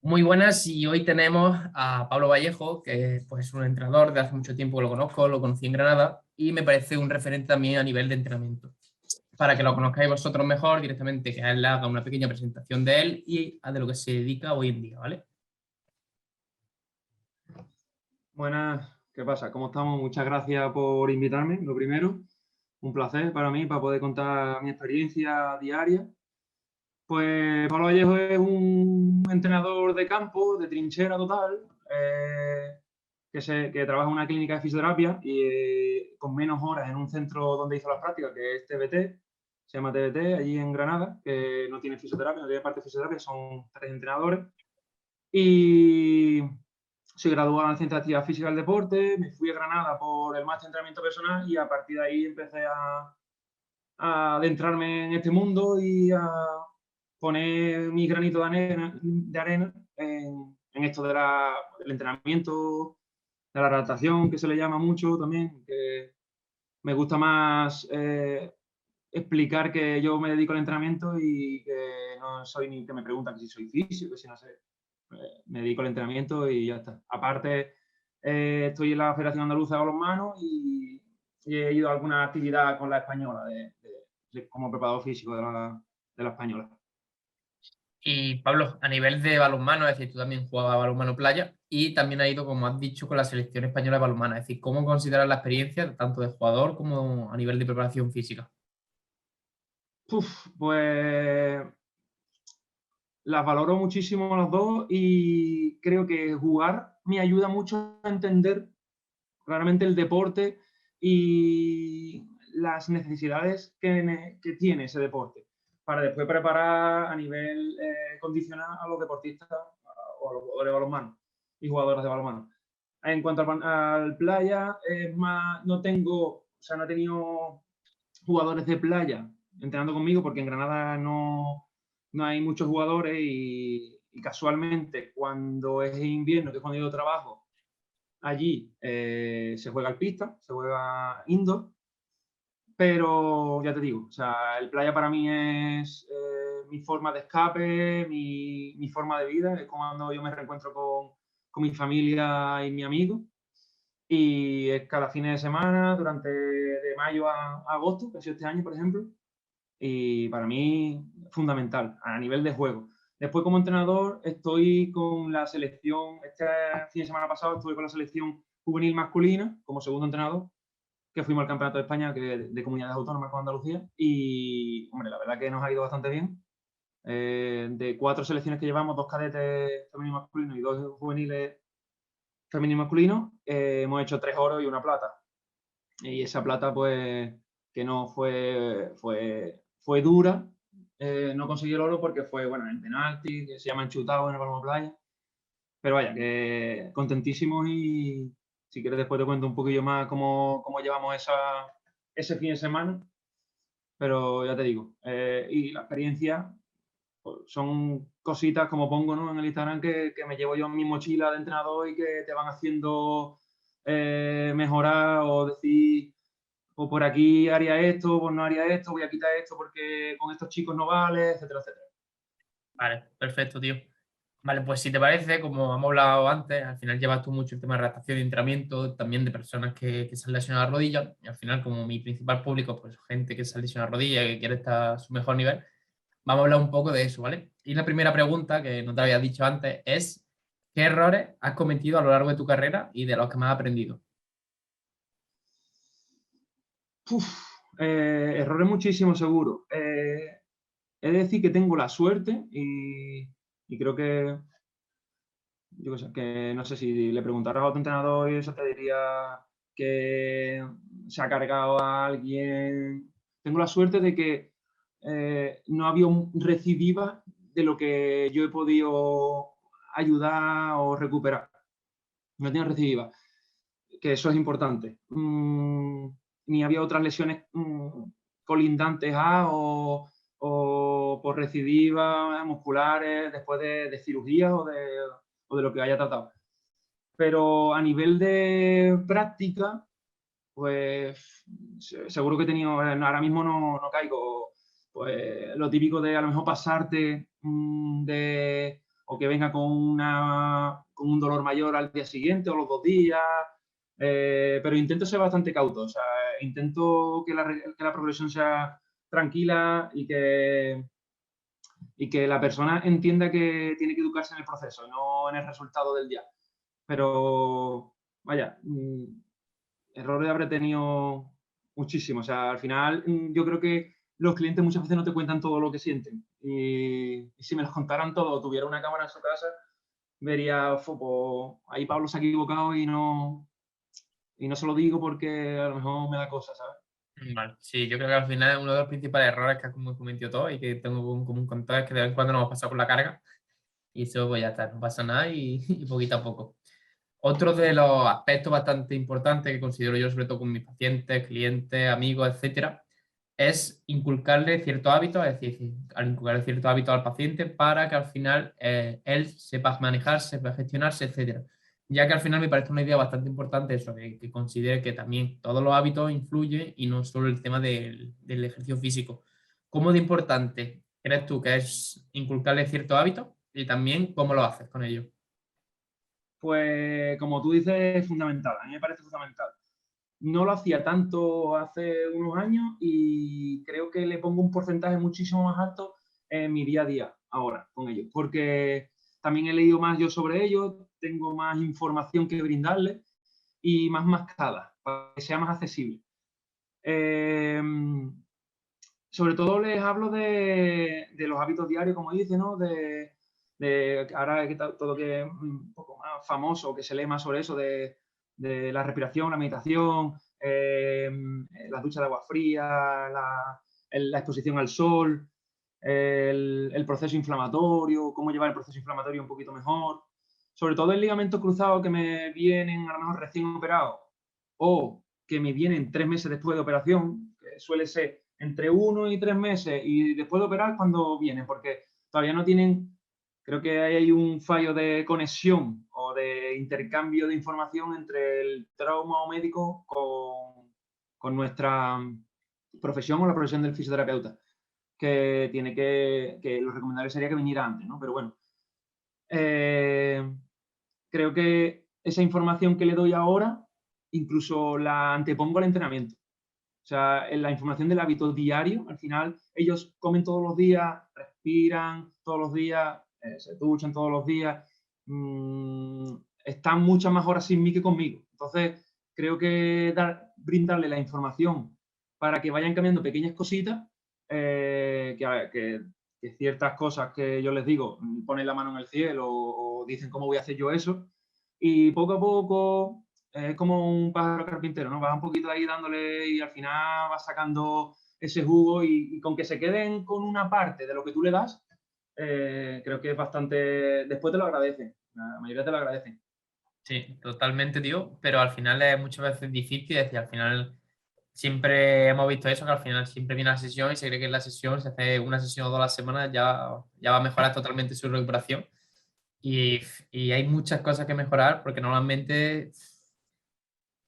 Muy buenas, y hoy tenemos a Pablo Vallejo, que pues, es un entrenador de hace mucho tiempo que lo conozco, lo conocí en Granada y me parece un referente también a nivel de entrenamiento. Para que lo conozcáis vosotros mejor directamente, que él le haga una pequeña presentación de él y a de lo que se dedica hoy en día, ¿vale? Buenas, ¿qué pasa? ¿Cómo estamos? Muchas gracias por invitarme, lo primero. Un placer para mí, para poder contar mi experiencia diaria. Pues Pablo Vallejo es un entrenador de campo, de trinchera total, que trabaja en una clínica de fisioterapia y con menos horas en un centro donde hizo las prácticas, que es TBT, se llama TBT, allí en Granada, que no tiene fisioterapia, no tiene parte de fisioterapia, son 3 entrenadores. Y soy graduado en Ciencia de Actividad Física del Deporte, me fui a Granada por el máster de entrenamiento personal y a partir de ahí empecé a adentrarme en este mundo y a poner mi granito de arena en esto del entrenamiento, de la adaptación, que se le llama mucho también, que me gusta más explicar que yo me dedico al entrenamiento y que no soy ni que me preguntan que si soy físico, que si no sé. Me dedico al entrenamiento y ya está. Aparte, estoy en la Federación Andaluza de Balonmano y he ido a alguna actividad con la española, como preparador físico de la española. Y Pablo, a nivel de balonmano, es decir, tú también jugabas balonmano playa y también has ido, como has dicho, con la selección española de balonmano. Es decir, ¿cómo consideras la experiencia tanto de jugador como a nivel de preparación física? Pues las valoro muchísimo las dos y creo que jugar me ayuda mucho a entender claramente el deporte y las necesidades que tiene ese deporte para después preparar a nivel condicional a los deportistas o a los jugadores de balonmano y jugadoras de balonmano. En cuanto al playa, es más, no he tenido jugadores de playa entrenando conmigo porque en Granada no hay muchos jugadores y casualmente cuando es invierno, que es cuando yo trabajo, allí se juega al pista, se juega indoor, pero ya te digo, o sea, el playa para mí es mi forma de escape, mi forma de vida, es cuando yo me reencuentro con mi familia y mi amigo, y es cada fin de semana, durante de mayo a agosto, que ha sido este año, por ejemplo, y para mí fundamental a nivel de juego. Después, como entrenador, estoy con la selección, este fin de semana pasado estuve con la selección juvenil masculina como segundo entrenador, que fuimos al Campeonato de España de Comunidades Autónomas con Andalucía y, hombre, la verdad que nos ha ido bastante bien. De 4 selecciones que llevamos, 2 cadetes femeninos masculinos y 2 juveniles femeninos masculinos, hemos hecho 3 oros y una plata. Y esa plata, pues, que no fue dura, no conseguí el oro porque fue, bueno, en penalti, que se llama enchutado en el balón playa. Pero vaya, que contentísimos y si quieres después te cuento un poquillo más cómo llevamos ese fin de semana. Pero ya te digo, y la experiencia pues, son cositas como pongo, ¿no?, en el Instagram que me llevo yo en mi mochila de entrenador y que te van haciendo mejorar o decir, o por aquí haría esto, pues no haría esto, voy a quitar esto porque con estos chicos no vale, etcétera, etcétera. Vale, perfecto, tío. Vale, pues si te parece, como hemos hablado antes, al final llevas tú mucho el tema de adaptación y entrenamiento, también de personas que se han lesionado la rodilla, y al final, como mi principal público, pues gente que se ha lesionado la rodilla y que quiere estar a su mejor nivel, vamos a hablar un poco de eso, ¿vale? Y la primera pregunta, que no te había dicho antes, es ¿qué errores has cometido a lo largo de tu carrera y de los que más has aprendido? Uf, errores muchísimos seguro. He de decir que tengo la suerte y creo que, yo qué sé, que no sé si le preguntaras a otro entrenador y eso te diría que se ha cargado a alguien. Tengo la suerte de que no ha habido recidiva de lo que yo he podido ayudar o recuperar. No tiene recidiva, que eso es importante. Ni había otras lesiones colindantes o por recidivas musculares después de cirugías o de lo que haya tratado. Pero a nivel de práctica, pues seguro que he tenido, ahora mismo no caigo, pues lo típico de a lo mejor pasarte de o que venga con un dolor mayor al día siguiente o los 2 días, pero intento ser bastante cauto, o sea, intento que la progresión sea tranquila y que la persona entienda que tiene que educarse en el proceso, no en el resultado del día. Pero, vaya, errores habré tenido muchísimo. O sea, al final yo creo que los clientes muchas veces no te cuentan todo lo que sienten. Y si me los contaran todo o tuviera una cámara en su casa, vería, pues, ahí Pablo se ha equivocado y no se lo digo porque a lo mejor me da cosa, ¿sabes? Vale, sí, yo creo que al final uno de los principales errores que hemos cometido todos y que tengo en común con todos es que de vez en cuando nos hemos pasado por la carga y eso pues ya está, no pasa nada y poquito a poco. Otro de los aspectos bastante importantes que considero yo, sobre todo con mis pacientes, clientes, amigos, etcétera, es inculcarle ciertos hábitos, es decir, al inculcarle ciertos hábitos al paciente para que al final él sepa manejarse, sepa gestionarse, etcétera. Ya que al final me parece una idea bastante importante eso, que considere que también todos los hábitos influyen y no solo el tema del ejercicio físico. ¿Cómo de importante crees tú que es inculcarle ciertos hábitos y también cómo lo haces con ellos? Pues como tú dices, es fundamental. A mí me parece fundamental. No lo hacía tanto hace unos años y creo que le pongo un porcentaje muchísimo más alto en mi día a día ahora con ellos, porque también he leído más yo sobre ellos, tengo más información que brindarles y más mascada, para que sea más accesible. Eh, Sobre todo les hablo de los hábitos diarios, como dice, ¿no? De ahora que todo que es un poco más famoso, que se lee más sobre eso, de la respiración, la meditación, las duchas de agua fría, la exposición al sol, el proceso inflamatorio, cómo llevar el proceso inflamatorio un poquito mejor. Sobre todo el ligamento cruzado que me vienen a lo mejor recién operados o que me vienen 3 meses después de operación, que suele ser entre 1 y 3 meses y después de operar cuando vienen, porque todavía no tienen, creo que hay un fallo de conexión o de intercambio de información entre el trauma o médico con nuestra profesión o la profesión del fisioterapeuta, que tiene que lo recomendable sería que viniera antes, ¿no? Pero bueno, creo que esa información que le doy ahora incluso la antepongo al entrenamiento. O sea, en la información del hábito diario, al final ellos comen todos los días, respiran todos los días, se duchan todos los días, están muchas más horas sin mí que conmigo. Entonces, creo que brindarle la información para que vayan cambiando pequeñas cositas, que ciertas cosas que yo les digo, ponen la mano en el cielo o dicen cómo voy a hacer yo eso, y poco a poco es como un pájaro carpintero, ¿no? Vas un poquito ahí dándole y al final vas sacando ese jugo y con que se queden con una parte de lo que tú le das, creo que es bastante... Después te lo agradecen, la mayoría te lo agradecen. Sí, totalmente, tío, pero al final es muchas veces difícil, es decir, al final siempre hemos visto eso, que al final siempre viene la sesión y se cree que en la sesión, se hace una sesión o dos a la semana, ya va a mejorar totalmente su recuperación y hay muchas cosas que mejorar porque normalmente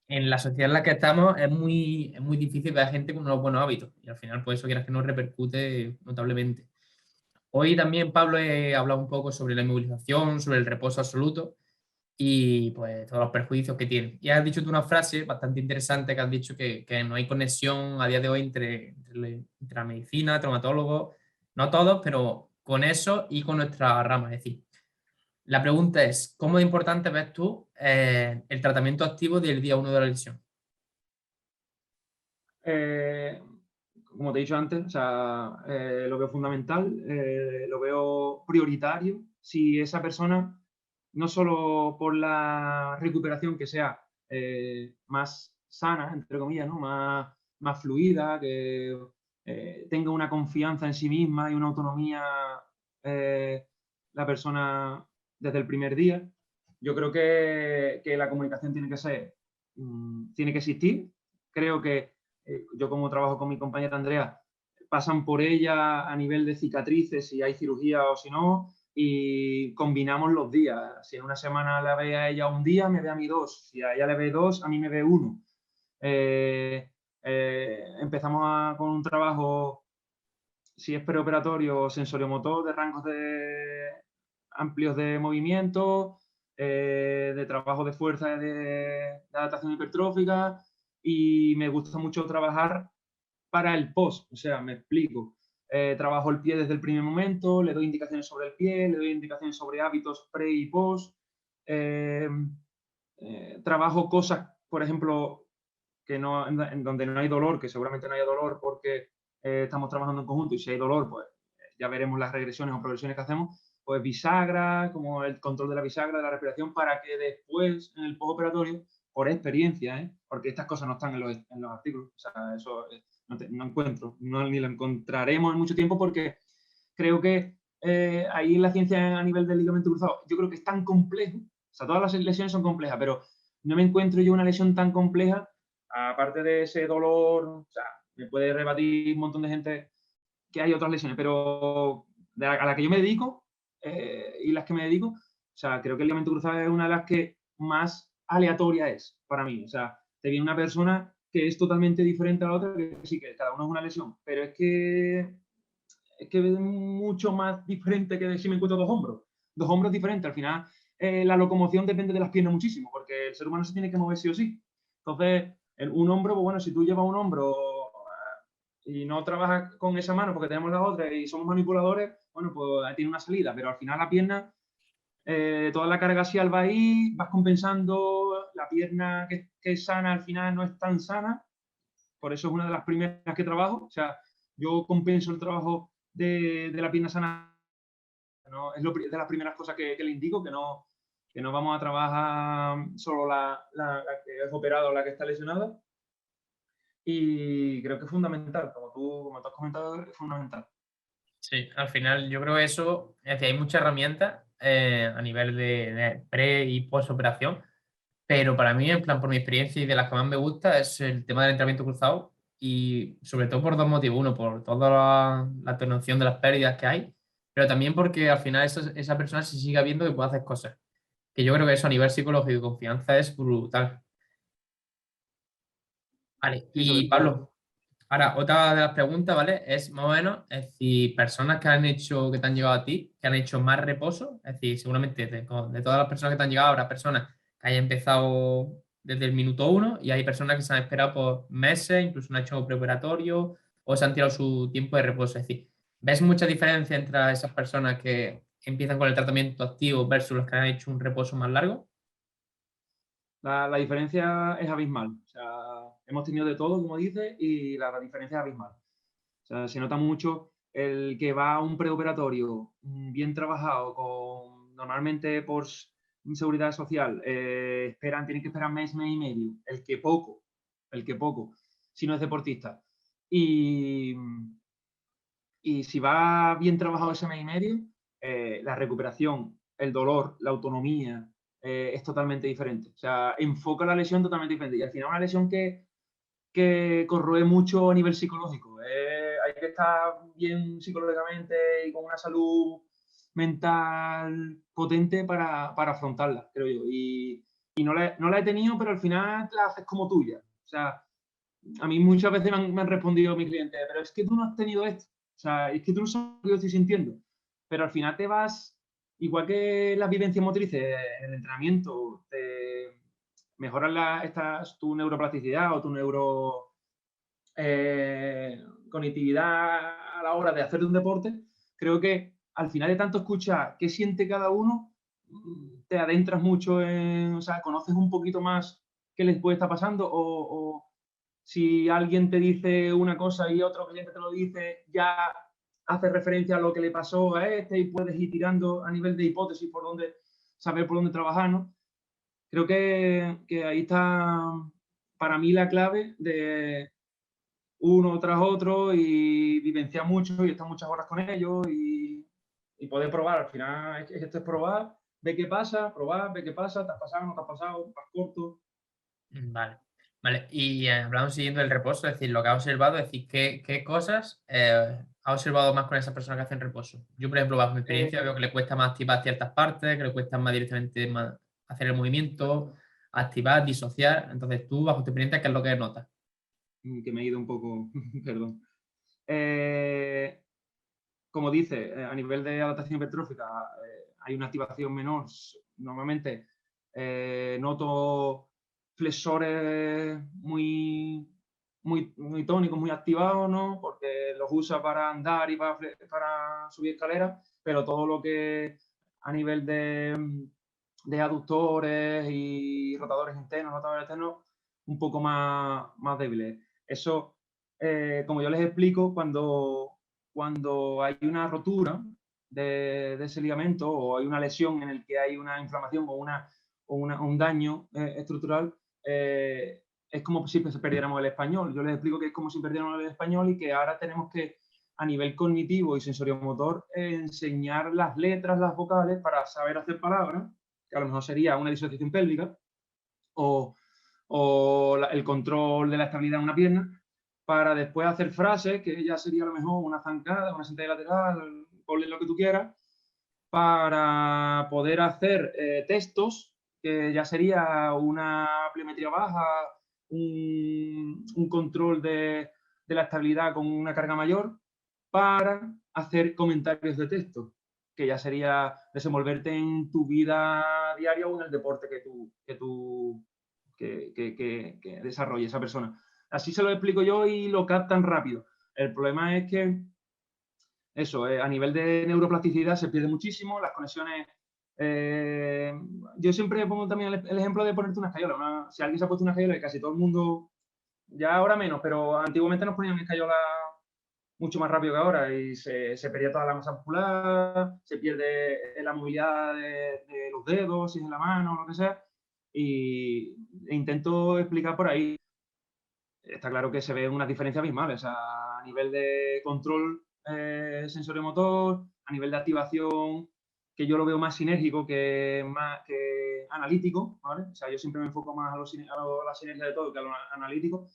en la sociedad en la que estamos es muy difícil ver a gente con unos buenos hábitos y al final por eso quieras que nos repercute notablemente. Hoy también, Pablo, he hablado un poco sobre la inmovilización, sobre el reposo absoluto y pues todos los perjuicios que tiene. Y has dicho tú una frase bastante interesante que has dicho que no hay conexión a día de hoy entre la medicina, traumatólogos, no todos, pero con eso y con nuestra rama. Es decir, la pregunta es, ¿cómo de importante ves tú el tratamiento activo del día uno de la lesión? Eh, Como te he dicho antes, o sea, lo veo fundamental, lo veo prioritario. Si esa persona, no solo por la recuperación que sea más sana, entre comillas, ¿no? Más fluida, que tenga una confianza en sí misma y una autonomía eh, la persona desde el primer día, yo creo que la comunicación tiene que ser, tiene que existir. Creo que yo como trabajo con mi compañera Andrea, pasan por ella a nivel de cicatrices, si hay cirugía o si no, y combinamos los días. Si en una semana la ve a ella un día, me ve a mí dos. Si a ella le ve dos, a mí me ve uno. Empezamos con un trabajo, si es preoperatorio, sensoriomotor, de rangos amplios de movimiento, de trabajo de fuerza, de adaptación hipertrófica, y me gusta mucho trabajar para el post, o sea, me explico. Trabajo el pie desde el primer momento, le doy indicaciones sobre el pie, le doy indicaciones sobre hábitos pre y post. Trabajo cosas, por ejemplo, que no, en donde no hay dolor, que seguramente no haya dolor porque estamos trabajando en conjunto, y si hay dolor, pues ya veremos las regresiones o progresiones que hacemos, pues bisagra, como el control de la bisagra, de la respiración, para que después, en el postoperatorio, por experiencia, porque estas cosas no están en los artículos, o sea, eso no encuentro, ni lo encontraremos en mucho tiempo, porque creo que ahí la ciencia a nivel del ligamento cruzado, yo creo que es tan complejo, o sea, todas las lesiones son complejas, pero no me encuentro yo una lesión tan compleja, aparte de ese dolor, o sea, me puede rebatir un montón de gente que hay otras lesiones, pero a la que yo me dedico y las que me dedico, o sea, creo que el ligamento cruzado es una de las que más aleatoria es para mí. O sea, te viene una persona que es totalmente diferente a la otra, que sí, que cada uno es una lesión, pero es mucho más diferente que si me encuentro dos hombros diferentes. Al final, la locomoción depende de las piernas muchísimo, porque el ser humano se tiene que mover sí o sí. Entonces, en un hombro, pues bueno, si tú llevas un hombro y no trabajas con esa mano porque tenemos la otra y somos manipuladores, bueno, pues tiene una salida, pero al final la pierna, toda la carga axial va ahí, vas compensando, la pierna que es sana al final no es tan sana, por eso es una de las primeras que trabajo, o sea, yo compenso el trabajo de la pierna sana, ¿no? Es de las primeras cosas que le indico, que no vamos a trabajar solo la que es operada o la que está lesionada, y creo que es fundamental, como tú has comentado, es fundamental. Sí, al final yo creo que eso, es decir, hay muchas herramientas a nivel de pre y post operación, pero para mí, en plan, por mi experiencia y de las que más me gusta, es el tema del entrenamiento cruzado, y sobre todo por dos motivos. Uno, por toda la atenuación de las pérdidas que hay, pero también porque al final esa persona se sigue viendo que puede hacer cosas. Que yo creo que eso a nivel psicológico y confianza es brutal. Vale, Sí, sobre y todo. Pablo, ahora otra de las preguntas, ¿vale? Es más o menos, es decir, personas que han hecho, que te han llegado a ti, que han hecho más reposo, es decir, seguramente de todas las personas que te han llegado, habrá personas que hayan empezado desde el minuto uno, y hay personas que se han esperado por meses, incluso han hecho preoperatorio o se han tirado su tiempo de reposo. Es decir, ¿ves mucha diferencia entre esas personas que empiezan con el tratamiento activo versus los que han hecho un reposo más largo? La diferencia es abismal. O sea, hemos tenido de todo, como dices, y la diferencia es abismal. O sea, se nota mucho el que va a un preoperatorio bien trabajado, normalmente por seguridad social, tienen que esperar mes y medio, el que poco, si no es deportista. Y, y si va bien trabajado ese mes y medio, la recuperación, el dolor, la autonomía, es totalmente diferente. O sea, enfoca la lesión totalmente diferente. Y al final una lesión que corroe mucho a nivel psicológico. Hay que estar bien psicológicamente y con una salud mental potente para afrontarla, creo yo. Y no la he tenido, pero al final la haces como tuya. O sea, a mí muchas veces me han respondido mis clientes, pero es que tú no has tenido esto. O sea, es que tú no sabes lo que yo estoy sintiendo. Pero al final te vas, igual que las vivencias motrices en el entrenamiento, te mejoran tu neuroplasticidad o tu conectividad a la hora de hacer un deporte. Creo que al final de tanto escuchar qué siente cada uno, te adentras mucho o sea, conoces un poquito más qué les puede estar pasando, o si alguien te dice una cosa y otro cliente te lo dice, ya hace referencia a lo que le pasó a este y puedes ir tirando a nivel de hipótesis saber por dónde trabajar, ¿no? Creo que ahí está para mí la clave de uno tras otro y vivenciar mucho y estar muchas horas con ellos y poder probar. Al final esto es probar, ve qué pasa, probar, ve qué pasa, te has pasado, no te has pasado, vas corto. Vale, vale. Y hablando siguiendo el reposo, es decir, lo que ha observado, es decir, ¿qué cosas ha observado más con esas personas que hacen reposo? Yo, por ejemplo, bajo mi experiencia, veo Eh, que le cuesta más activar ciertas partes, que le cuesta más directamente hacer el movimiento, activar, disociar. Entonces, tú, bajo tu experiencia, ¿qué es lo que notas? que me he ido un poco, perdón. Eh, como dice, a nivel de adaptación hipertrófica, hay una activación menor. Normalmente noto flexores muy tónicos, muy activados, ¿no? Porque los usa para andar y para subir escaleras, pero todo lo que a nivel de aductores y rotadores internos, rotadores externos, un poco más débiles. Eso, como yo les explico, cuando hay una rotura de ese ligamento o hay una lesión en el que hay una inflamación o un daño estructural, es como si perdiéramos el español. Yo les explico que es como si perdiéramos el español y que ahora tenemos que, a nivel cognitivo y sensoriomotor, enseñar las letras, las vocales, para saber hacer palabras, que a lo mejor sería una disociación pélvica, o el control de la estabilidad en una pierna, para después hacer frases, que ya sería a lo mejor una zancada, una sentadilla lateral, ponle lo que tú quieras, para poder hacer textos, que ya sería una pliometría baja, un control de la estabilidad con una carga mayor, para hacer comentarios de texto, que ya sería desenvolverte en tu vida diaria o en el deporte que desarrolle esa persona. Así se lo explico yo y lo captan rápido. El problema es que eso, a nivel de neuroplasticidad se pierde muchísimo, las conexiones. Yo siempre pongo también el ejemplo de ponerte una escayola. Si alguien se ha puesto una escayola y casi todo el mundo, ya ahora menos, pero antiguamente nos ponían escayola mucho más rápido que ahora y se pierde toda la masa muscular, se pierde la movilidad de los dedos, si es en la mano o lo que sea, e intento explicar por ahí. Está claro que se ven unas diferencias abismales, a nivel de control sensoriomotor, a nivel de activación, que yo lo veo más sinérgico que analítico, ¿vale? O sea, yo siempre me enfoco más a la sinergia de todo que a lo analítico.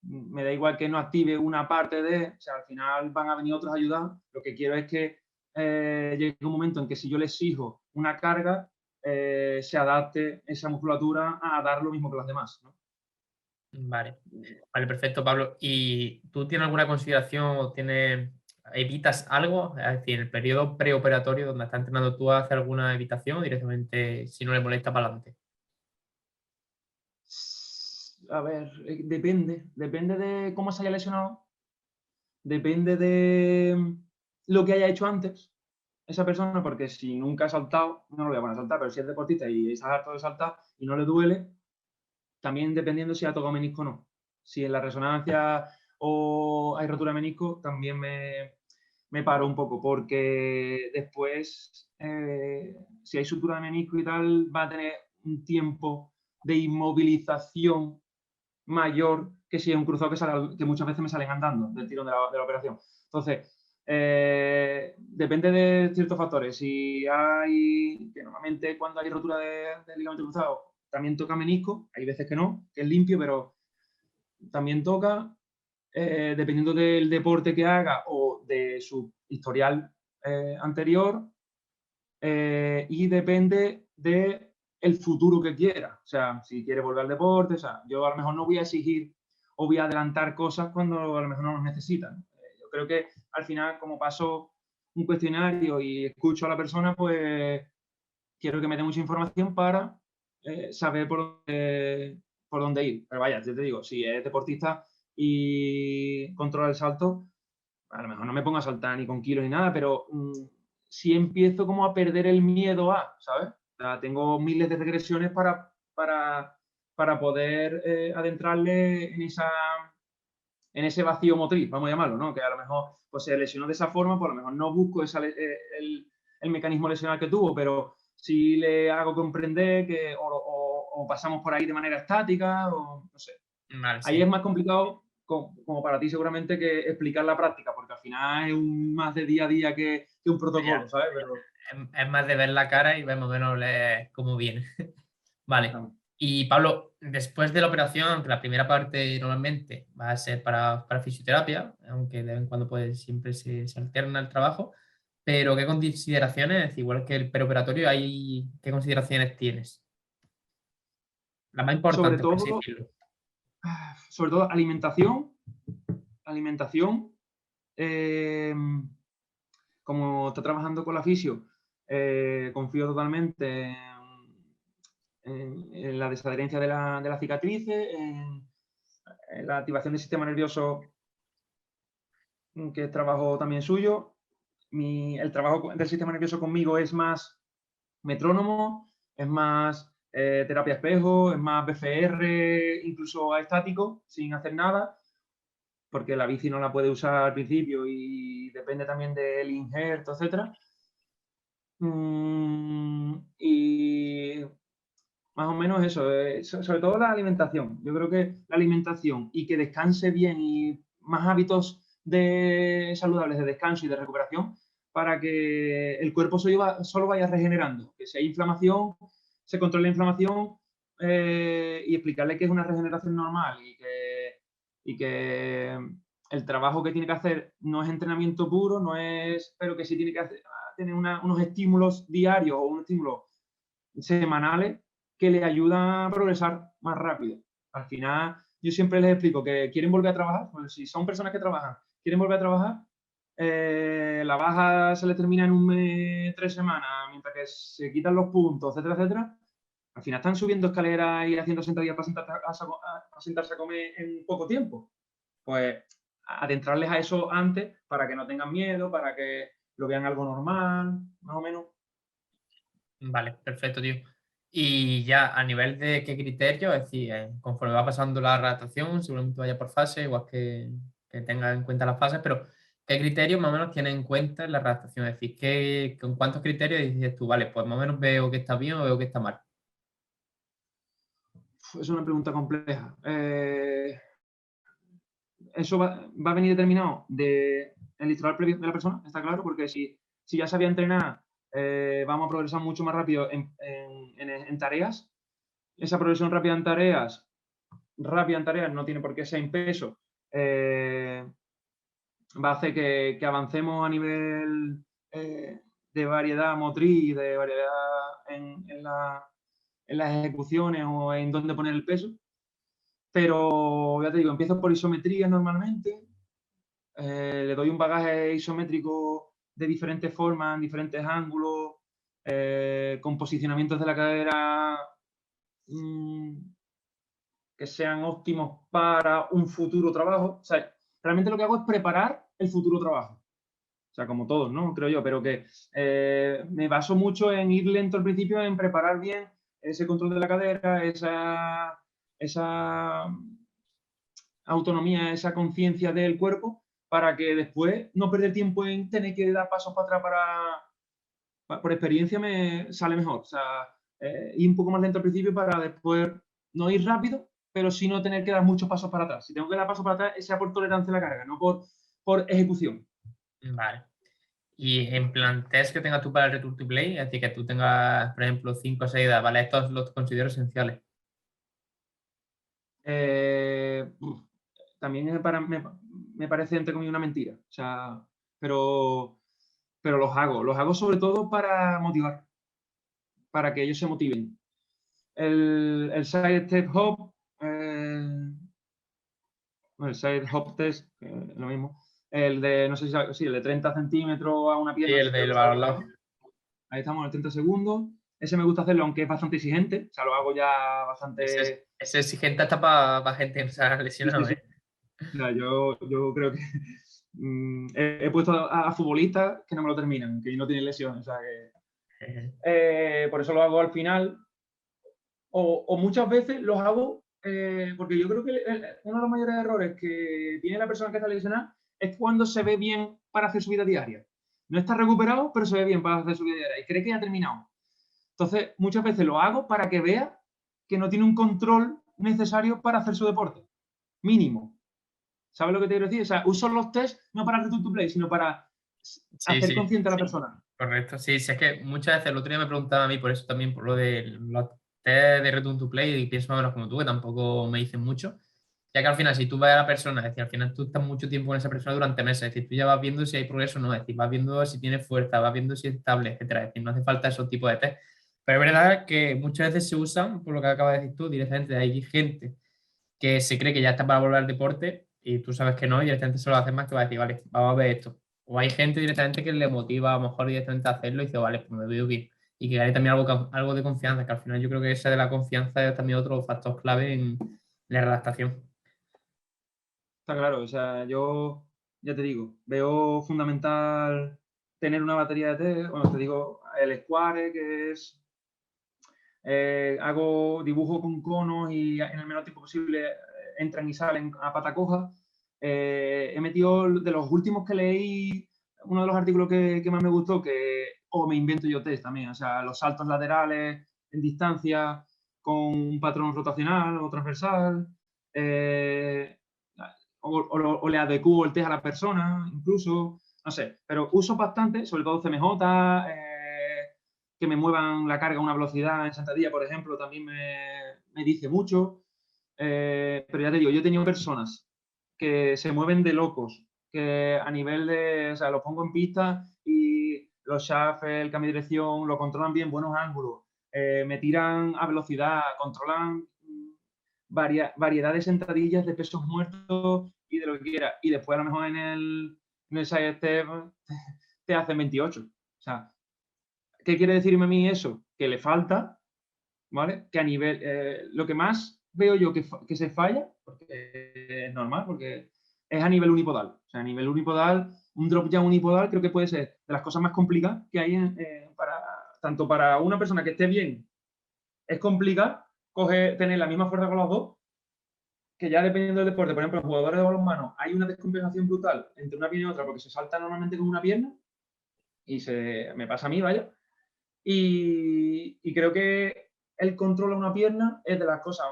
Me da igual que no active una parte o sea, al final van a venir otros a ayudar. Lo que quiero es que llegue un momento en que si yo le exijo una carga, se adapte esa musculatura a dar lo mismo que las demás, ¿no? Vale, vale, perfecto, Pablo. ¿Y tú tienes alguna consideración o evitas algo? Es decir, en el periodo preoperatorio donde estás entrenando, ¿tú haces alguna evitación o directamente, si no le molesta, para adelante? A ver, depende de cómo se haya lesionado, depende de lo que haya hecho antes esa persona, porque si nunca ha saltado, no lo voy a poner a saltar, pero si es deportista y está harto de saltar y no le duele, también dependiendo si ha tocado menisco o no. Si en la resonancia o hay rotura de menisco, también me paro un poco, porque después, si hay sutura de menisco y tal, va a tener un tiempo de inmovilización mayor que si es un cruzado que muchas veces me salen andando del tirón de la operación. Entonces, depende de ciertos factores. Que normalmente cuando hay rotura de ligamento cruzado también toca menisco, hay veces que no, que es limpio, pero también toca, dependiendo del deporte que haga o de su historial anterior, y depende de el futuro que quiera. O sea, si quiere volver al deporte, o sea, yo a lo mejor no voy a exigir o voy a adelantar cosas cuando a lo mejor no los necesitan. Yo creo que al final, como paso un cuestionario y escucho a la persona, pues quiero que me dé mucha información para saber por dónde ir. Pero vaya, yo te digo, si es deportista y controla el salto, a lo mejor no me pongo a saltar ni con kilos ni nada, pero sí empiezo como a perder el miedo ¿sabes? O sea, tengo miles de regresiones para poder adentrarle en ese vacío motriz, vamos a llamarlo, ¿no? Que a lo mejor pues, se lesionó de esa forma, pues a lo mejor no busco el mecanismo lesional que tuvo, pero sí le hago comprender que o pasamos por ahí de manera estática, o no sé. Vale, Ahí sí. es más complicado, como para ti seguramente, que explicar la práctica, porque al final es más de día a día que un protocolo, ¿sabes? Pero, Es más de ver la cara y ver más o menos cómo viene. Vale. exactamente. Y Pablo, después de la operación, aunque la primera parte normalmente va a ser para fisioterapia, aunque de vez en cuando pues, siempre se alterna el trabajo, pero ¿qué consideraciones, igual que el preoperatorio, qué consideraciones tienes? Las más Sobre importantes, por así todo, decirlo. alimentación, eh, como está trabajando con la fisio, confío totalmente en la desadherencia de la cicatriz, en la activación del sistema nervioso, que es trabajo también suyo. El trabajo del sistema nervioso conmigo es más metrónomo, es más terapia espejo, es más BFR, incluso estático, sin hacer nada, porque la bici no la puede usar al principio y depende también del injerto, etc. Y más o menos eso, sobre todo la alimentación. Yo creo que la alimentación y que descanse bien y más hábitos saludables de descanso y de recuperación para que el cuerpo solo vaya regenerando. Que si hay inflamación, se controle la inflamación, y explicarle que es una regeneración normal y que el trabajo que tiene que hacer no es entrenamiento puro, pero que sí tiene que tener unos estímulos diarios o unos estímulos semanales que les ayudan a progresar más rápido. Al final, yo siempre les explico que quieren volver a trabajar, pues si son personas que trabajan, quieren volver a trabajar, la baja se les termina en 1 mes, 3 semanas, mientras que se quitan los puntos, etcétera, etcétera. Al final están subiendo escaleras y haciendo sentadillas para sentarse a comer en poco tiempo. Pues adentrarles a eso antes para que no tengan miedo, para que lo vean algo normal, más o menos. Vale, perfecto, tío. Y ya a nivel de qué criterio, es decir, conforme va pasando la redactación, seguramente vaya por fase, igual que tenga en cuenta las fases, pero ¿qué criterios más o menos tiene en cuenta en la redactación? Es decir, ¿con cuántos criterios dices tú, vale, pues más o menos veo que está bien o veo que está mal? Es una pregunta compleja. Eso va a venir determinado del historial previo de la persona, está claro, porque si ya sabía entrenar, vamos a progresar mucho más rápido en tareas. Esa progresión rápida en tareas no tiene por qué ser en peso, va a hacer que avancemos a nivel de variedad motriz, de variedad en las ejecuciones o en dónde poner el peso. Pero ya te digo, empiezo por isometría normalmente, le doy un bagaje isométrico de diferentes formas, en diferentes ángulos, con posicionamientos de la cadera que sean óptimos para un futuro trabajo. O sea, realmente lo que hago es preparar el futuro trabajo. O sea, como todos, ¿no? Creo yo, pero que me baso mucho en ir lento al principio, en preparar bien ese control de la cadera, esa autonomía, esa conciencia del cuerpo, para que después no perder tiempo en tener que dar pasos para atrás. Por experiencia me sale mejor. O sea, ir un poco más lento al principio para después no ir rápido, pero sí no tener que dar muchos pasos para atrás. Si tengo que dar pasos para atrás, sea por tolerancia a la carga, no por ejecución. Vale. Y en plan, test que tengas tú para el Return to Play, es decir, que tú tengas, por ejemplo, 5 o 6 ¿vale? Estos los considero esenciales. También me parece, entre comillas, una mentira. O sea, pero los hago. Los hago sobre todo para motivar, para que ellos se motiven. El Side Step Hop, el Side Hop Test, lo mismo. El de, no sé si el de 30 centímetros a una Sí, pierna, no sé el si lo del sabes. balón. Ahí estamos, en el 30 segundos. Ese me gusta hacerlo, aunque es bastante exigente. O sea, lo hago ya bastante. Ese exigente hasta para gente que se ha Sí, sí, lesionado, sí. ¿eh? O sea, yo creo que he puesto a futbolistas que no me lo terminan, que no tienen lesiones. O sea, que, por eso lo hago al final. O muchas veces los hago porque yo creo que uno de los mayores errores que tiene la persona que está lesionada es cuando se ve bien para hacer su vida diaria. No está recuperado, pero se ve bien para hacer su vida diaria y cree que ya ha terminado. Entonces, muchas veces lo hago para que vea que no tiene un control necesario para hacer su deporte. Mínimo. ¿Sabes lo que te quiero decir? O sea, uso los test no para return to play, sino para Sí, hacer sí, consciente a la persona. correcto. Sí, sí, es que muchas veces el otro día me preguntaba a mí por eso también, por lo de los test de Return to Play, y pienso más o menos como tú, que tampoco me dicen mucho. Ya que al final, si tú ves a la persona, es decir, al final tú estás mucho tiempo con esa persona durante meses, es decir, tú ya vas viendo si hay progreso o no, es decir, vas viendo si tiene fuerza, vas viendo si es estable, etcétera. Es decir, no hace falta esos tipos de test. Pero es verdad que muchas veces se usan, por lo que acabas de decir tú, directamente hay gente que se cree que ya está para volver al deporte y tú sabes que no, y directamente se lo hace más que va a decir, vale, vamos a ver esto. O hay gente directamente que le motiva a lo mejor directamente a hacerlo y dice, vale, pues me veo bien. Y que hay también algo de confianza, que al final yo creo que esa de la confianza es también otro factor clave en la redactación. Está claro, o sea, yo ya te digo, veo fundamental tener una batería de test. Bueno, te digo, el Square, que es, hago dibujo con conos y en el menor tiempo posible entran y salen a pata coja. He metido de los últimos que leí, uno de los artículos que más me gustó, o me invento yo test también, o sea, los saltos laterales en distancia con un patrón rotacional o transversal. Eh, o le adecuo el test a la persona, incluso, no sé, pero uso bastante, sobre todo CMJ, que me muevan la carga a una velocidad en sentadilla, por ejemplo, también me dice mucho. Pero ya te digo, yo he tenido personas que se mueven de locos, que a nivel de, o sea, los pongo en pista y los shafts, el cambio de dirección, lo controlan bien, buenos ángulos, me tiran a velocidad, controlan variedad de sentadillas, de pesos muertos y de lo que quiera. Y después a lo mejor en el side step te hacen 28. O sea, ¿qué quiere decirme a mí eso? Que le falta, ¿vale? Que a nivel, lo que más veo yo que se falla, porque es normal, porque es a nivel unipodal. O sea, a nivel unipodal, un drop ya unipodal creo que puede ser de las cosas más complicadas que hay tanto para una persona que esté bien, es complicado tener la misma fuerza con los dos, que ya dependiendo del deporte, por ejemplo, en jugadores de balonmano hay una descompensación brutal entre una pierna y otra porque se salta normalmente con una pierna y me pasa a mí, vaya. Y creo que el control a una pierna es de las cosas,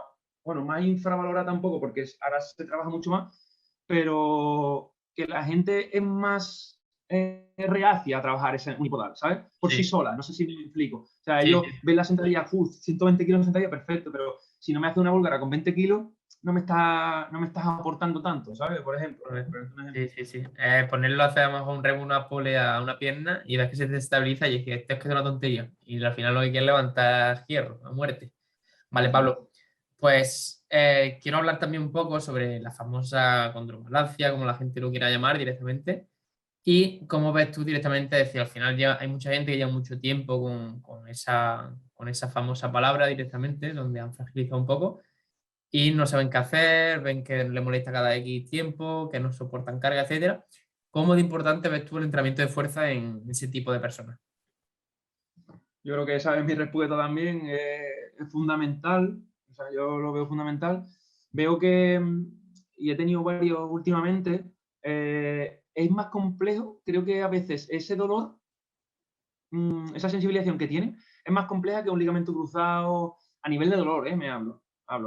bueno, más infravalorada tampoco porque ahora se trabaja mucho más, pero que la gente es más reacia a trabajar ese unipodal, ¿sabes? Por sí Sí, sola, no sé si me explico. O sea, sí, ellos sí. ven la sentadilla, 120 kilos de sentadilla, perfecto, pero si no me hace una búlgara con 20 kilos, no me estás aportando tanto, ¿sabes? Por ejemplo. Correcto. Por un ejemplo. Sí, sí, sí. Ponerlo a hacer a lo mejor un remo, una pole a una pierna y ves que se desestabiliza y es que esto es que es una tontería. Y al final lo que quiere es levantar hierro a muerte. Vale, Exacto. Pablo. Pues quiero hablar también un poco sobre la famosa condromalacia, como la gente lo quiera llamar directamente. Y cómo ves tú directamente, es decir, al final ya hay mucha gente que lleva mucho tiempo con esa famosa palabra directamente, donde han fragilizado un poco y no saben qué hacer, ven que le molesta cada X tiempo, que no soportan carga, etcétera. ¿Cómo de importante ves tú el entrenamiento de fuerza en ese tipo de personas? Yo creo que esa es mi respuesta también, es fundamental, o sea, yo lo veo fundamental. Veo que, y he tenido varios últimamente, es más complejo, creo que a veces ese dolor, esa sensibilización que tiene, es más compleja que un ligamento cruzado a nivel de dolor, me hablo,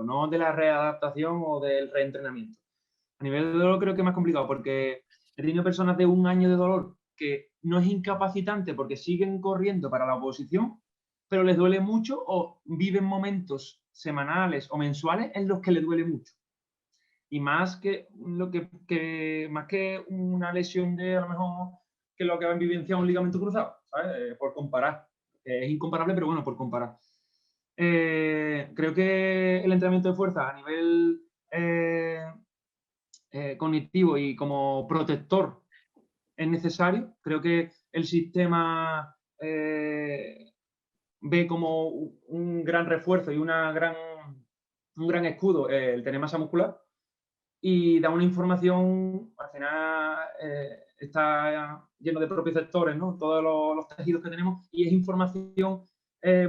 no de la readaptación o del reentrenamiento. A nivel de dolor creo que es más complicado porque he tenido personas de un año de dolor que no es incapacitante porque siguen corriendo para la oposición, pero les duele mucho o viven momentos semanales o mensuales en los que les duele mucho. Y más que más que una lesión de a lo mejor que lo que va en vivencia un ligamento cruzado, ¿sabes? Por comparar. Es incomparable, pero bueno, por comparar. Creo que el entrenamiento de fuerza a nivel cognitivo y como protector es necesario. Creo que el sistema ve como un gran refuerzo y un gran escudo el tener masa muscular y da una información, al final está lleno de propioceptores, ¿no? Todos los tejidos que tenemos y es información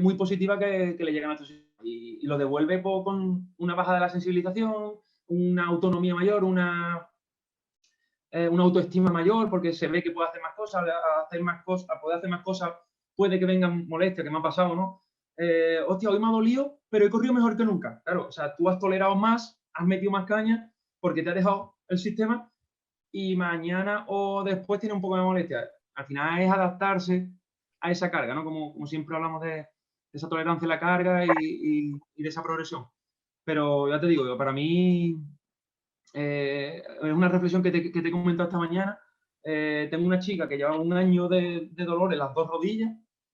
muy positiva que le llega a nuestro sistema y lo devuelve con una baja de la sensibilización, una autonomía mayor, una autoestima mayor porque se ve que puede hacer más cosas, a poder hacer más cosas puede que vengan molestias, que me ha pasado, ¿no? Hostia, hoy me ha dolido, pero he corrido mejor que nunca. Claro, o sea, tú has tolerado más, has metido más caña porque te ha dejado el sistema y mañana o después tiene un poco de molestia. Al final es adaptarse a esa carga, ¿no? Como siempre hablamos de esa tolerancia a la carga y de esa progresión. Pero ya te digo, para mí es una reflexión que te he comentado esta mañana. Tengo una chica que lleva un año de dolor en las dos rodillas,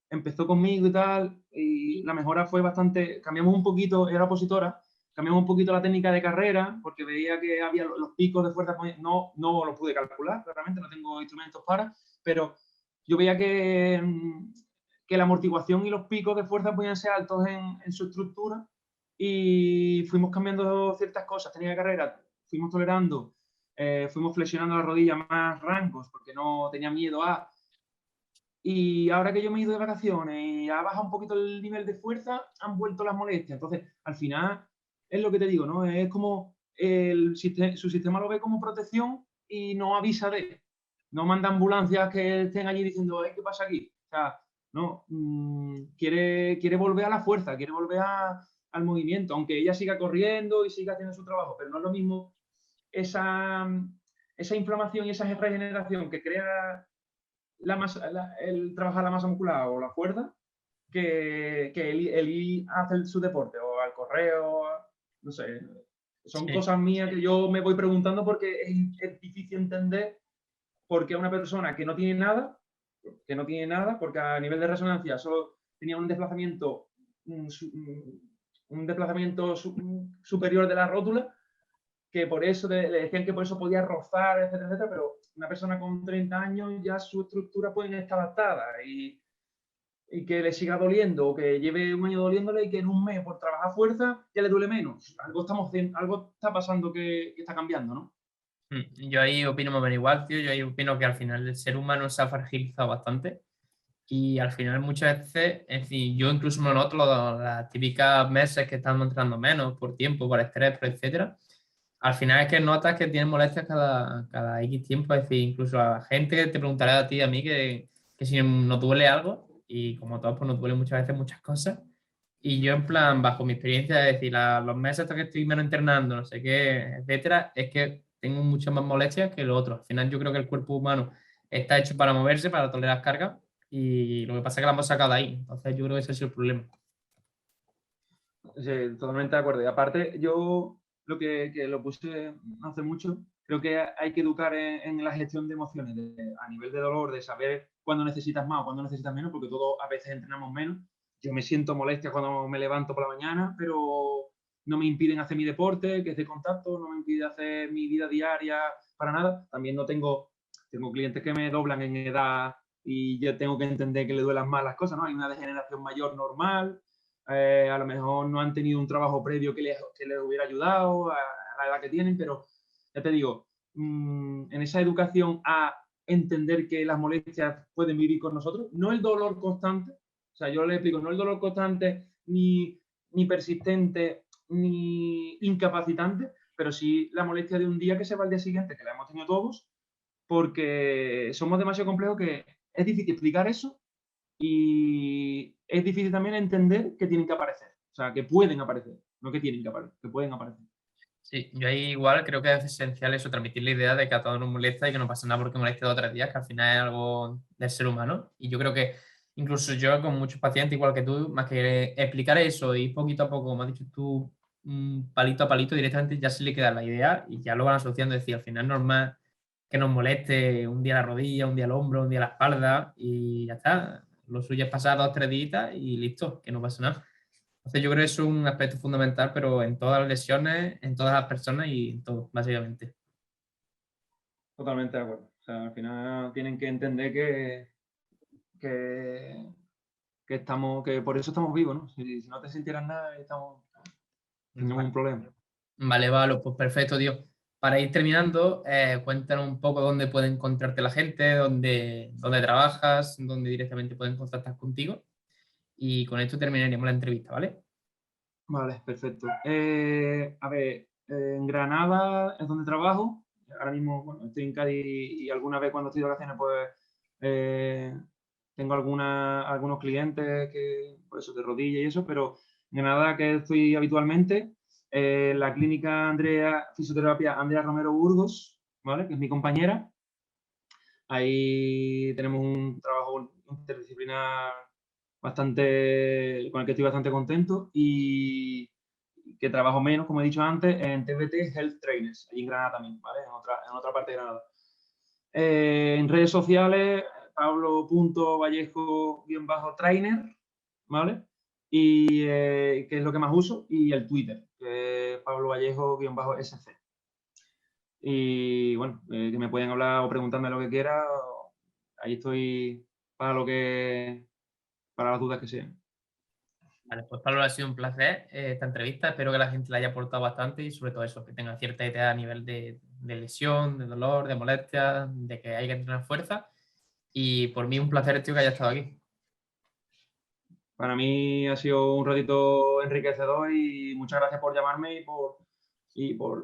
empezó conmigo y tal, y la mejora fue bastante, cambiamos un poquito, era opositora, cambiamos un poquito la técnica de carrera, porque veía que había los picos de fuerza, no los pude calcular, claramente no tengo instrumentos para, pero yo veía que la amortiguación y los picos de fuerza podían ser altos en su estructura, y fuimos cambiando ciertas cosas. Técnica de carrera, fuimos tolerando, fuimos flexionando la rodilla más rangos, porque no tenía miedo a... Y ahora que yo me he ido de vacaciones y ha bajado un poquito el nivel de fuerza, han vuelto las molestias. Entonces, al final, es lo que te digo, ¿no? Es como su sistema lo ve como protección y no avisa de... No manda ambulancias que estén allí diciendo, ¿qué pasa aquí? O sea, no, quiere volver a la fuerza, quiere volver al movimiento, aunque ella siga corriendo y siga haciendo su trabajo, pero no es lo mismo esa inflamación y esa regeneración que crea el trabajar la masa muscular o la fuerza que él hace su deporte o al correo, no sé. Son cosas mías que yo me voy preguntando porque es difícil entender por qué una persona que no tiene nada, porque a nivel de resonancia solo tenía un desplazamiento, superior de la rótula, que por eso le decían que por eso podía rozar, etcétera, etcétera, pero una persona con 30 años ya su estructura puede estar adaptada y que le siga doliendo o que lleve un año doliéndole y que en un mes por trabajar fuerza ya le duele menos. Algo está pasando que está cambiando, ¿no? Yo ahí opino más o menos igual, tío. Yo ahí opino que al final el ser humano se ha fragilizado bastante y al final muchas veces, en fin, yo incluso me noto las típicas meses que estamos entrenando menos por tiempo, por estrés, por etcétera. Al final es que notas que tienes molestias cada X tiempo, es decir, incluso a gente que te preguntará a ti, a mí, que si nos duele algo, y como todos, pues nos duele muchas veces muchas cosas. Y yo en plan, bajo mi experiencia, es decir, los meses hasta que estoy menos entrenando, no sé qué, etcétera, es que tengo muchas más molestias que lo otro. Al final yo creo que el cuerpo humano está hecho para moverse, para tolerar cargas, y lo que pasa es que la hemos sacado de ahí. Entonces yo creo que ese ha sido el problema. Sí, totalmente de acuerdo. Y aparte, yo que lo puse hace mucho, creo que hay que educar en la gestión de emociones, a nivel de dolor, de saber cuándo necesitas más o cuándo necesitas menos, porque todos a veces entrenamos menos. Yo me siento molestia cuando me levanto por la mañana, pero no me impiden hacer mi deporte, que es de contacto, no me impide hacer mi vida diaria para nada. También no tengo clientes que me doblan en edad y yo tengo que entender que le duelan más las cosas, ¿no? Hay una degeneración mayor normal, a lo mejor no han tenido un trabajo previo que les hubiera ayudado a la edad que tienen, pero ya te digo, en esa educación a entender que las molestias pueden vivir con nosotros, no el dolor constante, o sea, yo le explico, no el dolor constante ni persistente ni incapacitante, pero sí la molestia de un día que se va al día siguiente, que la hemos tenido todos, porque somos demasiado complejos que es difícil explicar eso y es difícil también entender que tienen que aparecer. O sea, que pueden aparecer. No que tienen que aparecer, que pueden aparecer. Sí, yo ahí igual creo que es esencial eso, transmitir la idea de que a todos nos molesta y que no pasa nada porque moleste 2 o 3 días, que al final es algo del ser humano. Y yo creo que incluso yo con muchos pacientes, igual que tú, más que explicar eso y poquito a poco, como has dicho tú, palito a palito, directamente ya se le queda la idea y ya lo van asociando. Es decir, al final es normal que nos moleste un día la rodilla, un día el hombro, un día la espalda y ya está. Lo suyo es pasar 2 o 3 días y listo, que no pasa nada. Entonces yo creo que es un aspecto fundamental, pero en todas las lesiones, en todas las personas y en todo, básicamente. Totalmente de acuerdo. O sea, al final tienen que entender que, que por eso estamos vivos, ¿no? Si no te sintieras nada, tenemos un problema. Vale, pues perfecto, tío. Para ir terminando, cuéntanos un poco dónde puede encontrarte la gente, dónde trabajas, dónde directamente pueden contactar contigo. Y con esto terminaríamos la entrevista, ¿vale? Vale, perfecto. A ver, en Granada es donde trabajo. Ahora mismo, bueno, estoy en Cádiz y alguna vez cuando estoy de vacaciones, pues tengo algunos clientes que, por eso, de rodilla y eso, pero en Granada que estoy habitualmente, la clínica Fisioterapia Andrea Romero Burgos, ¿vale? Que es mi compañera. Ahí tenemos un trabajo interdisciplinar con el que estoy bastante contento y que trabajo menos, como he dicho antes, en TBT Health Trainers, allí en Granada también, ¿vale? En otra parte de Granada. En redes sociales, pablo.vallejo-trainer, ¿vale? y que es lo que más uso, y el Twitter, que es Pablo Vallejo-SC. Y bueno, que me pueden hablar o preguntarme lo que quiera. Ahí estoy para para las dudas que sean. Vale, pues Pablo, ha sido un placer esta entrevista. Espero que la gente le haya aportado bastante y sobre todo eso, que tenga cierta idea a nivel de lesión, de dolor, de molestia, de que hay que tener fuerza. Y por mí un placer, tío, que haya estado aquí. Para mí ha sido un ratito enriquecedor y muchas gracias por llamarme y por